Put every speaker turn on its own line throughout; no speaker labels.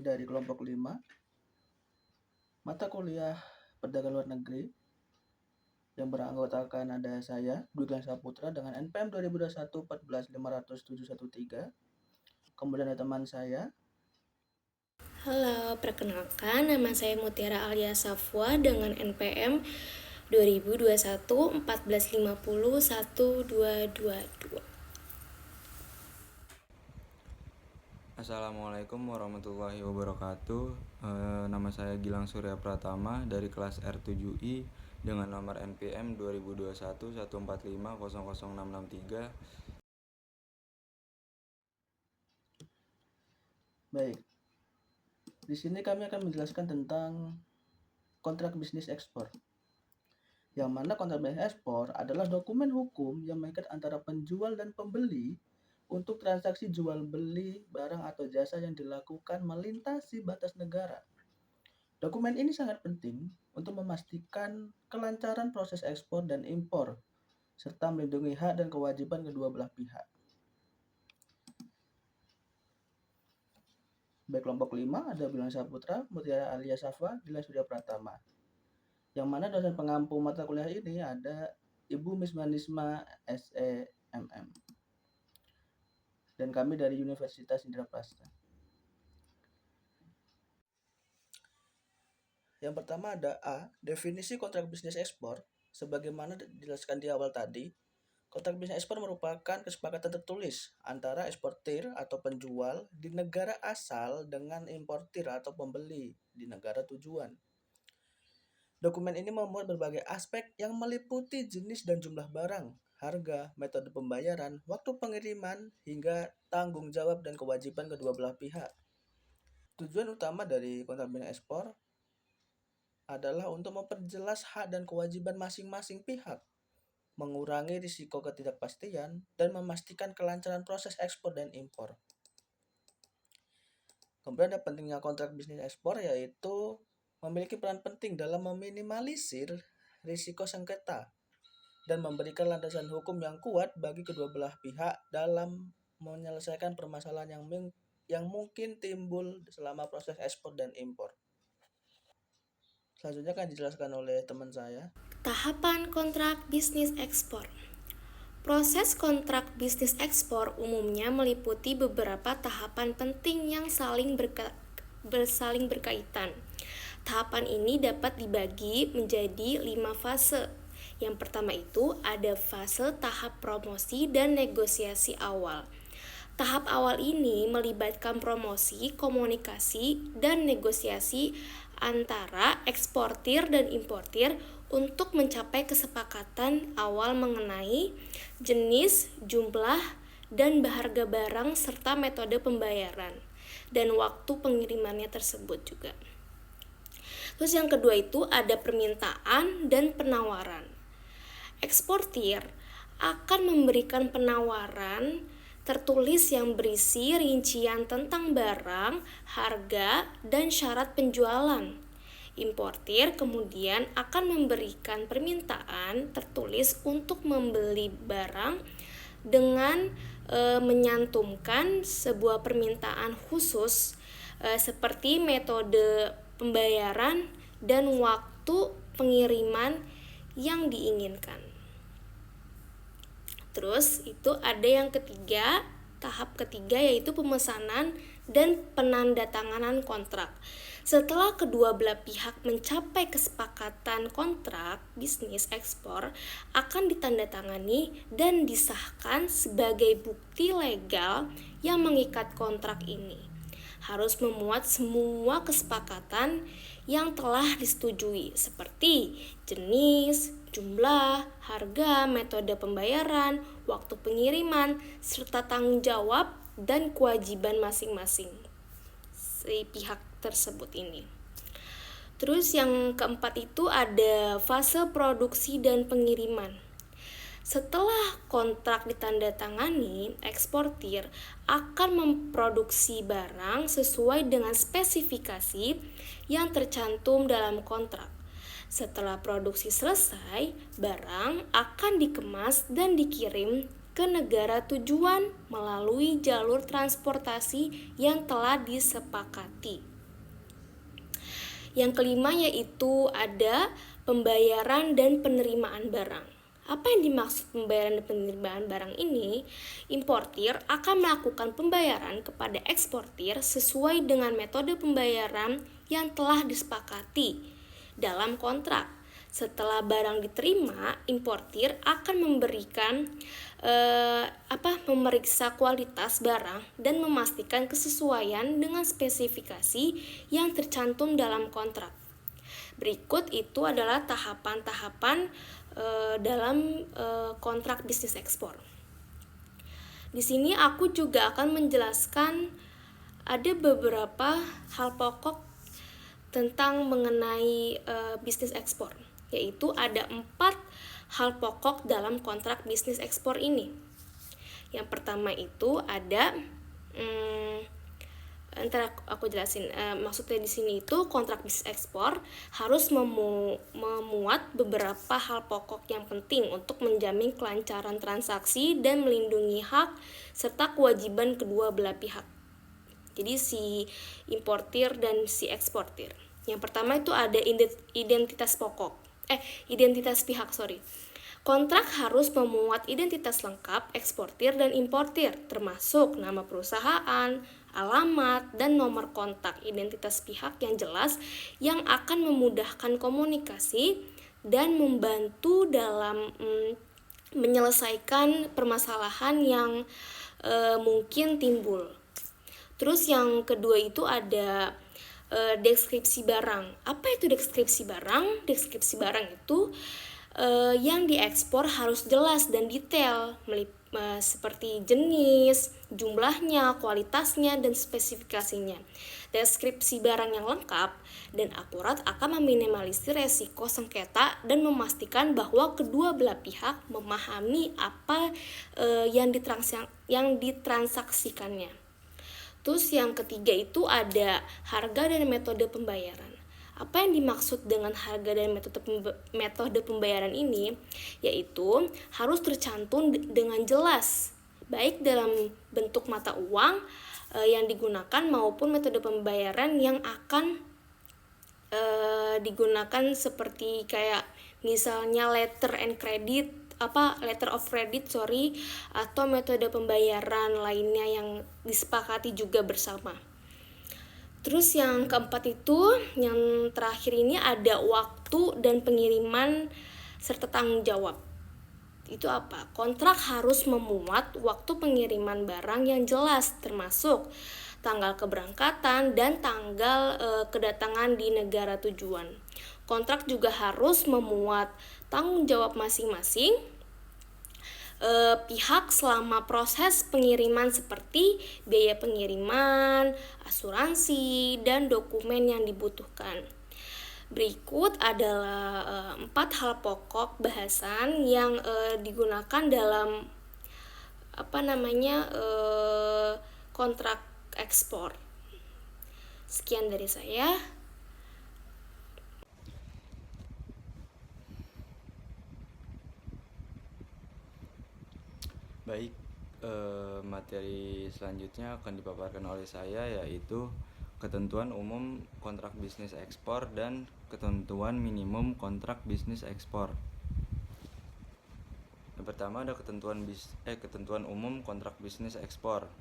dari kelompok 5, mata kuliah perdagangan luar negeri, yang beranggotakan ada saya, Dwiglan Saputra dengan NPM 2021 1450713. Kemudian ada teman saya.
Halo, perkenalkan nama saya Mutiara Alia Safwa dengan NPM 2021 1450 1222.
Assalamualaikum warahmatullahi wabarakatuh. Nama saya Gilang Surya Pratama dari kelas R7I dengan nomor NPM 2021 145
Baik. Di sini kami akan menjelaskan tentang kontrak bisnis ekspor. Yang mana kontrak bisnis ekspor adalah dokumen hukum yang mengikat antara penjual dan pembeli untuk transaksi jual beli barang atau jasa yang dilakukan melintasi batas negara. Dokumen ini sangat penting untuk memastikan kelancaran proses ekspor dan impor, serta melindungi hak dan kewajiban kedua belah pihak. Baik, kelompok 5 ada Dwiglan Saputra, Mutiara Alia Safwa, Gilang Surya Pratama. Yang mana dosen pengampu mata kuliah ini ada Ibu Mismanisma SEMM. Dan kami dari Universitas Indraprasta. Yang pertama ada A, definisi kontrak bisnis ekspor. Sebagaimana dijelaskan di awal tadi, kontrak bisnis ekspor merupakan kesepakatan tertulis antara eksportir atau penjual di negara asal dengan importir atau pembeli di negara tujuan. Dokumen ini memuat berbagai aspek yang meliputi jenis dan jumlah barang, harga, metode pembayaran, waktu pengiriman, hingga tanggung jawab dan kewajiban kedua belah pihak. Tujuan utama dari kontrak bisnis ekspor adalah untuk memperjelas hak dan kewajiban masing-masing pihak, mengurangi risiko ketidakpastian, dan memastikan kelancaran proses ekspor dan impor. Kemudian ada pentingnya kontrak bisnis ekspor yaitu memiliki peran penting dalam meminimalisir risiko sengketa dan memberikan landasan hukum yang kuat bagi kedua belah pihak dalam menyelesaikan permasalahan yang mungkin timbul selama proses ekspor dan impor. Selanjutnya akan dijelaskan oleh teman saya.
Tahapan kontrak bisnis ekspor. Proses kontrak bisnis ekspor umumnya meliputi beberapa tahapan penting yang saling berkaitan. Tahapan ini dapat dibagi menjadi 5 fase. Yang pertama itu ada fase tahap promosi dan negosiasi awal. Tahap awal ini melibatkan promosi, komunikasi, dan negosiasi antara eksportir dan importir untuk mencapai kesepakatan awal mengenai jenis, jumlah, dan harga barang serta metode pembayaran dan waktu pengirimannya tersebut juga. Terus yang kedua itu ada permintaan dan penawaran. Eksportir akan memberikan penawaran tertulis yang berisi rincian tentang barang, harga, dan syarat penjualan. Importir kemudian akan memberikan permintaan tertulis untuk membeli barang dengan menyantumkan sebuah permintaan khusus seperti metode pembayaran dan waktu pengiriman yang diinginkan. Terus itu ada yang ketiga, tahap ketiga yaitu pemesanan dan penandatanganan kontrak. Setelah kedua belah pihak mencapai kesepakatan kontrak bisnis ekspor akan ditandatangani dan disahkan sebagai bukti legal yang mengikat kontrak ini. Harus memuat semua kesepakatan yang telah disetujui seperti jenis, jumlah, harga, metode pembayaran, waktu pengiriman, serta tanggung jawab dan kewajiban masing-masing si pihak tersebut ini. Terus yang keempat itu ada fase produksi dan pengiriman. Setelah kontrak ditandatangani, eksportir akan memproduksi barang sesuai dengan spesifikasi yang tercantum dalam kontrak. Setelah produksi selesai, barang akan dikemas dan dikirim ke negara tujuan melalui jalur transportasi yang telah disepakati. Yang kelima yaitu ada pembayaran dan penerimaan barang. Apa yang dimaksud pembayaran dan penerimaan barang ini? Importir akan melakukan pembayaran kepada eksportir sesuai dengan metode pembayaran yang telah disepakati dalam kontrak. Setelah barang diterima, importir akan memeriksa kualitas barang dan memastikan kesesuaian dengan spesifikasi yang tercantum dalam kontrak. Berikut itu adalah tahapan-tahapan dalam kontrak bisnis ekspor. Di sini aku juga akan menjelaskan ada beberapa hal pokok tentang mengenai bisnis ekspor, yaitu ada 4 hal pokok dalam kontrak bisnis ekspor ini. Yang pertama itu ada ntar aku jelasin. Maksudnya di sini itu kontrak bisnis ekspor harus memuat beberapa hal pokok yang penting untuk menjamin kelancaran transaksi dan melindungi hak serta kewajiban kedua belah pihak. Jadi si importir dan si eksportir. Yang pertama itu ada identitas pihak. Kontrak harus memuat identitas lengkap eksportir dan importir, termasuk nama perusahaan, alamat, dan nomor kontak identitas pihak yang jelas yang akan memudahkan komunikasi dan membantu dalam menyelesaikan permasalahan yang mungkin timbul. Terus yang kedua itu ada deskripsi barang. Apa itu deskripsi barang? Deskripsi barang itu yang diekspor harus jelas dan detail, seperti jenis, jumlahnya, kualitasnya, dan spesifikasinya. Deskripsi barang yang lengkap dan akurat akan meminimalisir resiko sengketa dan memastikan bahwa kedua belah pihak memahami apa yang ditransaksikannya. Terus yang ketiga itu ada harga dan metode pembayaran. Apa yang dimaksud dengan harga dan metode pembayaran ini? Yaitu harus tercantum dengan jelas, baik dalam bentuk mata uang yang digunakan maupun metode pembayaran yang akan digunakan, seperti kayak misalnya letter of credit atau metode pembayaran lainnya yang disepakati juga bersama. Terus yang keempat itu, yang terakhir ini ada waktu dan pengiriman serta tanggung jawab. Itu apa? Kontrak harus memuat waktu pengiriman barang yang jelas, termasuk tanggal keberangkatan dan tanggal kedatangan di negara tujuan. Kontrak juga harus memuat tanggung jawab masing-masing pihak selama proses pengiriman, seperti biaya pengiriman, asuransi, dan dokumen yang dibutuhkan. Berikut adalah 4 hal pokok bahasan yang digunakan dalam kontrak ekspor. Sekian dari saya.
Baik, materi selanjutnya akan dipaparkan oleh saya, yaitu ketentuan umum kontrak bisnis ekspor dan ketentuan minimum kontrak bisnis ekspor. Yang pertama ada ketentuan umum kontrak bisnis ekspor.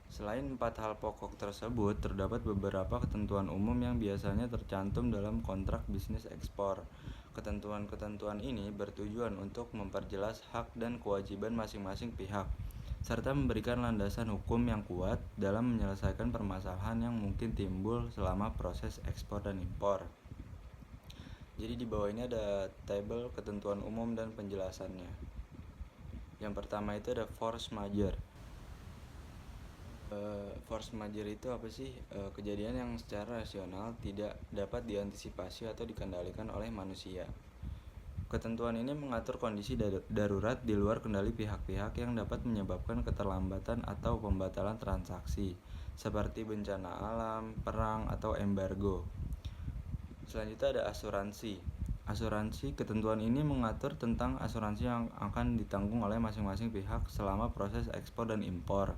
Selain 4 hal pokok tersebut, terdapat beberapa ketentuan umum yang biasanya tercantum dalam kontrak bisnis ekspor. Ketentuan-ketentuan ini bertujuan untuk memperjelas hak dan kewajiban masing-masing pihak, serta memberikan landasan hukum yang kuat dalam menyelesaikan permasalahan yang mungkin timbul selama proses ekspor dan impor. Jadi di bawah ini ada tabel ketentuan umum dan penjelasannya. Yang pertama itu ada force majeure. Force majeure itu apa sih? Kejadian yang secara rasional tidak dapat diantisipasi atau dikendalikan oleh manusia. Ketentuan ini mengatur kondisi darurat di luar kendali pihak-pihak yang dapat menyebabkan keterlambatan atau pembatalan transaksi, seperti bencana alam, perang, atau embargo. Selanjutnya ada asuransi. Ketentuan ini mengatur tentang asuransi yang akan ditanggung oleh masing-masing pihak selama proses ekspor dan impor.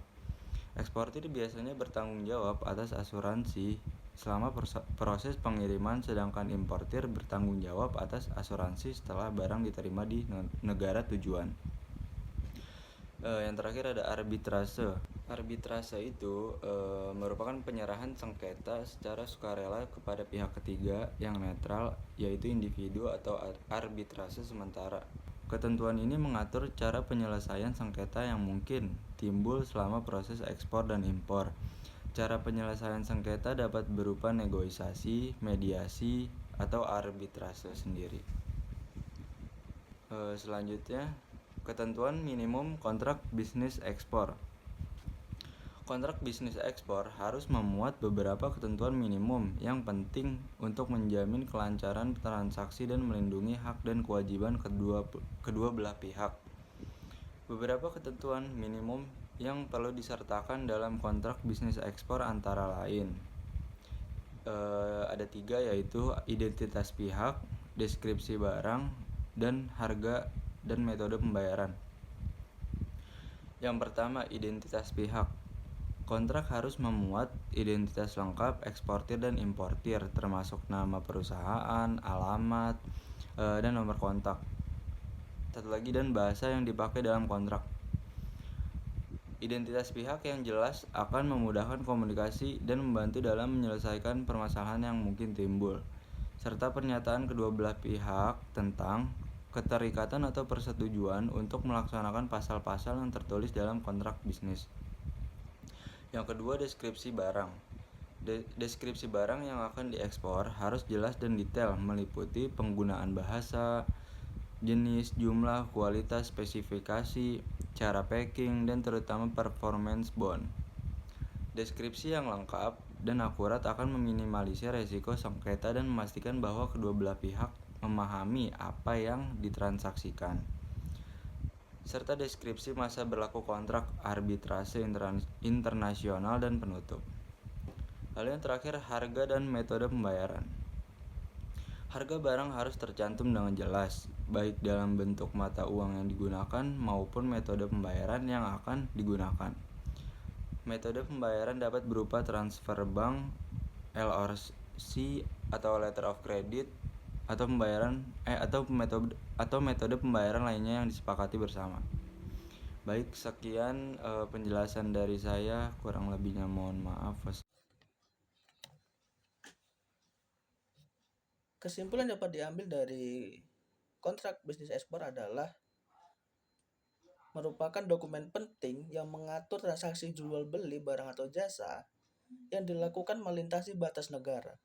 Eksportir biasanya bertanggung jawab atas asuransi selama proses pengiriman, sedangkan importir bertanggung jawab atas asuransi setelah barang diterima di negara tujuan. Yang terakhir ada arbitrase. Arbitrase itu merupakan penyerahan sengketa secara sukarela kepada pihak ketiga yang netral, yaitu individu atau arbitrase sementara. Ketentuan ini mengatur cara penyelesaian sengketa yang mungkin timbul selama proses ekspor dan impor. Cara penyelesaian sengketa dapat berupa negosiasi, mediasi, atau arbitrase sendiri. Selanjutnya, ketentuan minimum kontrak bisnis ekspor. Kontrak bisnis ekspor harus memuat beberapa ketentuan minimum yang penting untuk menjamin kelancaran transaksi dan melindungi hak dan kewajiban kedua belah pihak. Beberapa ketentuan minimum yang perlu disertakan dalam kontrak bisnis ekspor antara lain ada 3, yaitu identitas pihak, deskripsi barang, dan harga dan metode pembayaran. Yang pertama, identitas pihak. Kontrak harus memuat identitas lengkap eksportir dan importir, termasuk nama perusahaan, alamat, dan nomor kontak. Satu lagi, dan bahasa yang dipakai dalam kontrak. Identitas pihak yang jelas akan memudahkan komunikasi dan membantu dalam menyelesaikan permasalahan yang mungkin timbul, serta pernyataan kedua belah pihak tentang keterikatan atau persetujuan untuk melaksanakan pasal-pasal yang tertulis dalam kontrak bisnis. Yang kedua, deskripsi barang. Deskripsi barang yang akan diekspor harus jelas dan detail, meliputi penggunaan bahasa, jenis, jumlah, kualitas, spesifikasi, cara packing, dan terutama performance bond. Deskripsi yang lengkap dan akurat akan meminimalisir resiko sengketa dan memastikan bahwa kedua belah pihak memahami apa yang ditransaksikan. Serta deskripsi masa berlaku kontrak, arbitrase internasional, dan penutup. Lalu yang terakhir, harga dan metode pembayaran. Harga barang harus tercantum dengan jelas, baik dalam bentuk mata uang yang digunakan maupun metode pembayaran yang akan digunakan. Metode pembayaran dapat berupa transfer bank, LOC, atau letter of credit, atau metode pembayaran lainnya yang disepakati bersama. Baik, sekian penjelasan dari saya, kurang lebihnya mohon maaf.
Kesimpulan yang dapat diambil dari kontrak bisnis ekspor adalah merupakan dokumen penting yang mengatur transaksi jual beli barang atau jasa yang dilakukan melintasi batas negara.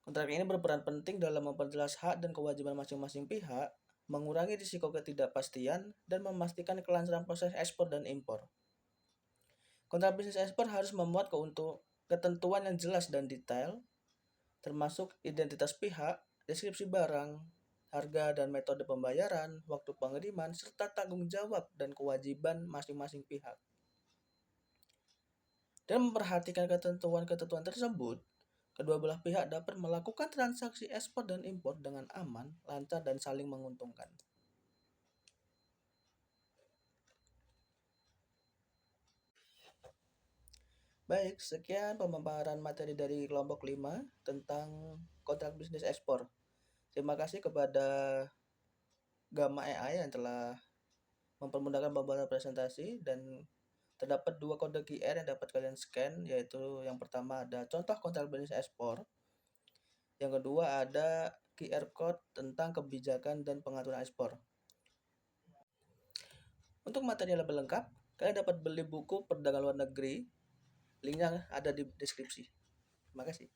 Kontrak ini berperan penting dalam memperjelas hak dan kewajiban masing-masing pihak, mengurangi risiko ketidakpastian, dan memastikan kelancaran proses ekspor dan impor. Kontrak bisnis ekspor harus memuat ketentuan yang jelas dan detail, termasuk identitas pihak, deskripsi barang, harga dan metode pembayaran, waktu pengiriman, serta tanggung jawab dan kewajiban masing-masing pihak. Dan memperhatikan ketentuan-ketentuan tersebut, kedua belah pihak dapat melakukan transaksi ekspor dan impor dengan aman, lancar, dan saling menguntungkan. Baik, sekian pemaparan materi dari kelompok 5 tentang kontrak bisnis ekspor. Terima kasih kepada Gamma AI yang telah mempermudahkan pembuatan presentasi, dan terdapat 2 kode QR yang dapat kalian scan, yaitu yang pertama ada contoh kontrak bisnis ekspor, yang kedua ada QR code tentang kebijakan dan pengaturan ekspor. Untuk materi yang lebih lengkap, kalian dapat beli buku Perdagangan Luar Negeri, linknya ada di deskripsi. Terima kasih.